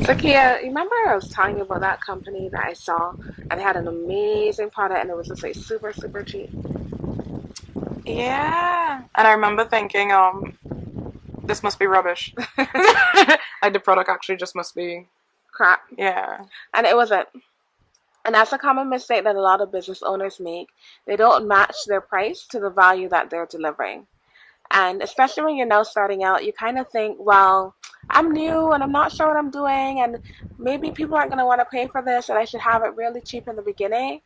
Zakiya, you remember I was telling you about that company that I saw and they had an amazing product and it was just like super, super cheap? Yeah. And I remember thinking, this must be rubbish. Like the product actually just must be Crap. yeah. And it wasn't. And that's a common mistake that a lot of business owners make. They don't match their price to the value that they're delivering. And especially when you're now starting out, you kind of think, well, I'm new and I'm not sure what I'm doing, and maybe people aren't going to want to pay for this, and I should have it really cheap in the beginning.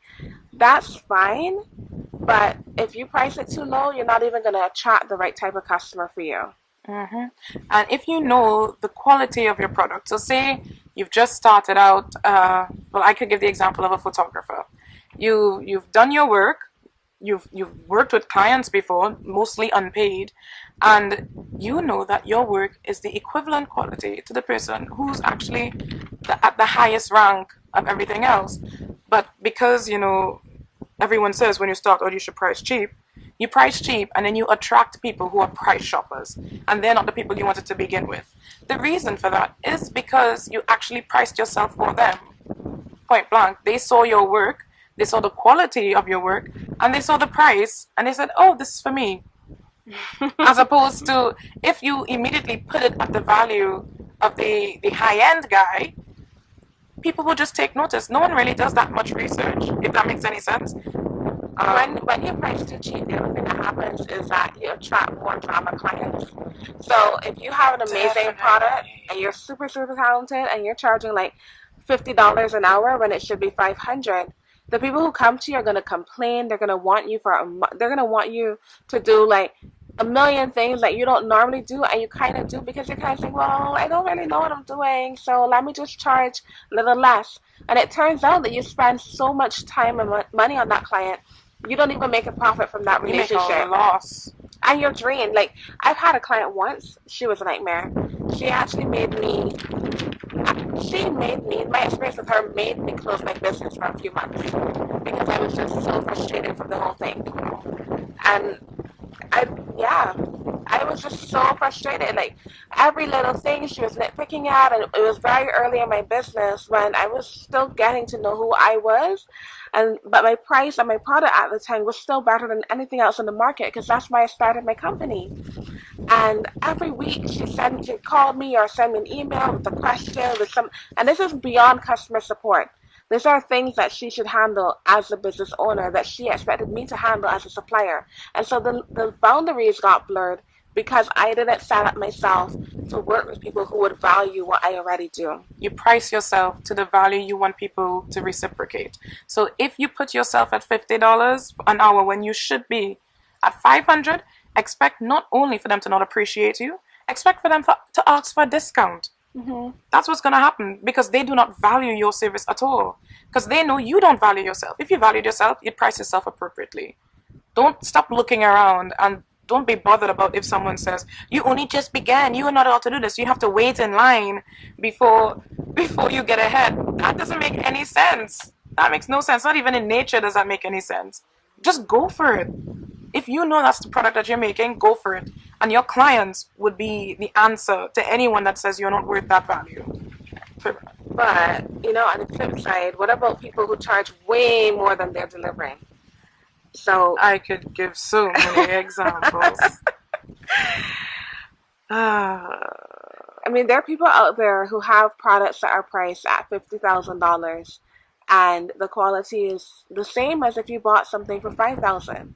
That's fine, but if you price it too low, you're not even going to attract the right type of customer for you. Mm-hmm. And if you know the quality of your product, so say you've just started out, well, I could give the example of a photographer. You've done your work, you've worked with clients before, mostly unpaid, and you know that your work is the equivalent quality to the person who's actually at the highest rank of everything else. But because everyone says when you start out you should price cheap, you price cheap and then you attract people who are price shoppers, and they're not the people you wanted to begin with. The reason for that is because you actually priced yourself for them. Point blank. They saw your work, they saw the quality of your work, and they saw the price, and they said, oh, this is for me. As opposed to if you immediately put it at the value of the high-end guy, people will just take notice. No one really does that much research, if that makes any sense. When you price too cheap, the other thing that happens is that you attract more drama clients. So if you have an amazing product and you're super, super talented and you're charging like $50 an hour when it should be $500, the people who come to you are going to complain. They're going to want you they're going to want you to do like a million things that you don't normally do, and you kind of do because you're kind of saying, well, I don't really know what I'm doing, so let me just charge a little less. And it turns out that you spend so much time and money on that client, you don't even make a profit from that relationship. You make a loss. And you're drained. Like, I've had a client once, she was a nightmare. She actually my experience with her made me close my business for a few months because I was just so frustrated from the whole thing. And I was just so frustrated. Like, every little thing she was nitpicking at, and it was very early in my business when I was still getting to know who I was. But my price and my product at the time was still better than anything else in the market because that's why I started my company. And every week she'd call me or send me an email with a question and this is beyond customer support. These are things that she should handle as a business owner that she expected me to handle as a supplier. And so the boundaries got blurred because I didn't set up myself to work with people who would value what I already do. You price yourself to the value you want people to reciprocate. So if you put yourself at $50 an hour when you should be at $500, expect not only for them to not appreciate you, expect for them to ask for a discount. Mm-hmm. That's what's going to happen because they do not value your service at all. Because they know you don't value yourself. If you valued yourself, you'd price yourself appropriately. Don't stop looking around, and don't be bothered about if someone says, you only just began, you are not allowed to do this. You have to wait in line before you get ahead. That doesn't make any sense. That makes no sense. Not even in nature does that make any sense. Just go for it. If you know that's the product that you're making, go for it. And your clients would be the answer to anyone that says you're not worth that value. But, on the flip side, what about people who charge way more than they're delivering? So I could give so many examples. I mean, there are people out there who have products that are priced at $50,000 and the quality is the same as if you bought something for $5,000.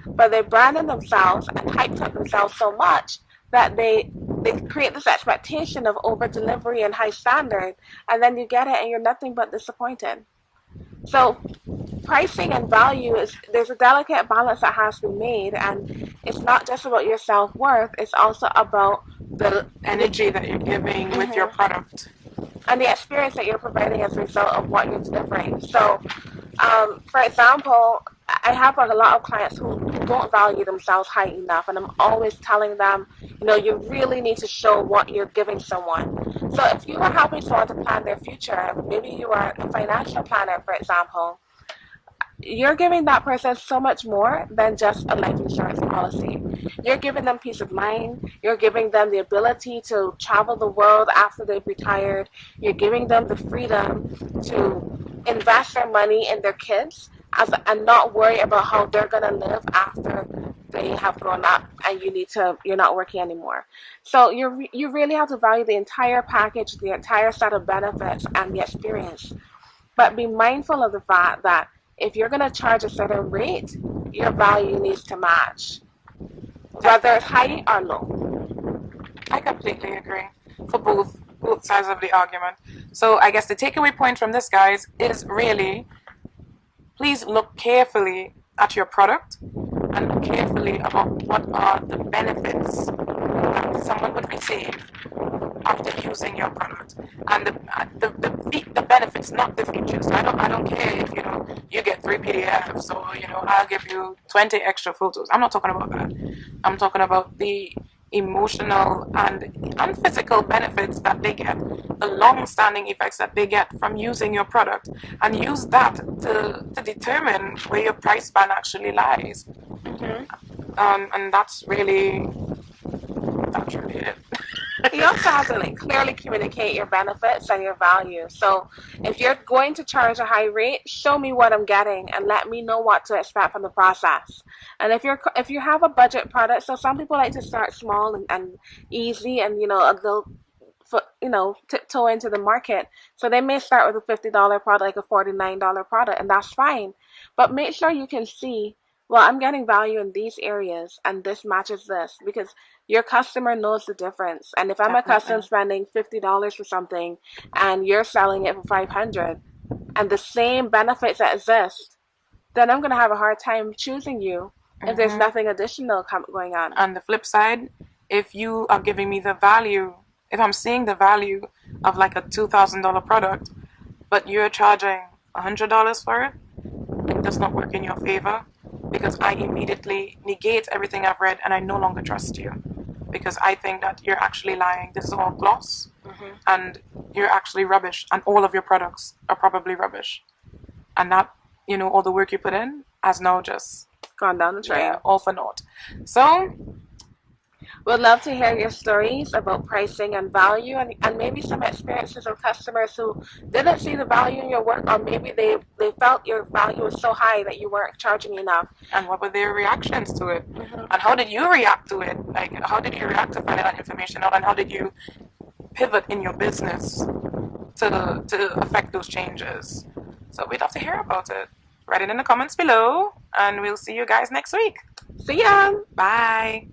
But they branded themselves and hyped up themselves so much that they create this expectation of over delivery and high standard, and then you get it and you're nothing but disappointed. So pricing and value there's a delicate balance that has to be made, and it's not just about your self-worth, it's also about the energy that you're giving with your product and the experience that you're providing as a result of what you're delivering. So for example, I have a lot of clients who don't value themselves high enough, and I'm always telling them, you really need to show what you're giving someone. So if you are helping someone to plan their future, maybe you are a financial planner, for example, you're giving that person so much more than just a life insurance policy. You're giving them peace of mind. You're giving them the ability to travel the world after they've retired. You're giving them the freedom to invest their money in their kids and not worry about how they're going to live after they have grown up and you're not working anymore. So you really have to value the entire package, the entire set of benefits and the experience. But be mindful of the fact that if you're going to charge a certain rate, your value needs to match, whether it's high or low. I completely agree for both sides of the argument. So I guess the takeaway point from this, guys, is really please look carefully at your product and look carefully about what are the benefits that someone would receive after using your product, and the benefits, not the features. I don't care if you get 3 PDFs or I'll give you 20 extra photos. I'm not talking about that. I'm talking about the emotional and physical benefits that they get, the long-standing effects that they get from using your product, and use that to determine where your price band actually lies. And that's really it. You also have to clearly communicate your benefits and your value. So if you're going to charge a high rate, show me what I'm getting and let me know what to expect from the process. And if you have a budget product, so some people like to start small and easy, and they'll tiptoe into the market. So they may start with a $50 product, like a $49 product, and that's fine. But make sure you can see, well, I'm getting value in these areas and this matches this, because your customer knows the difference. And if I'm accustomed spending $50 for something and you're selling it for $500 and the same benefits that exist, then I'm going to have a hard time choosing you if there's nothing additional going on. On the flip side, if you are giving me the value, if I'm seeing the value of like a $2,000 product, but you're charging $100 for it, it does not work in your favor, because I immediately negate everything I've read and I no longer trust you, because I think that you're actually lying. This is all gloss, and you're actually rubbish, and all of your products are probably rubbish, and that all the work you put in has now just gone down the drain. All for naught. So we'd love to hear your stories about pricing and value, and maybe some experiences of customers who didn't see the value in your work, or maybe they felt your value was so high that you weren't charging enough. And what were their reactions to it? And how did you react to it? Like, how did you react to finding that information out, and how did you pivot in your business to affect those changes? So we'd love to hear about it. Write it in the comments below, and we'll see you guys next week. See ya! Bye!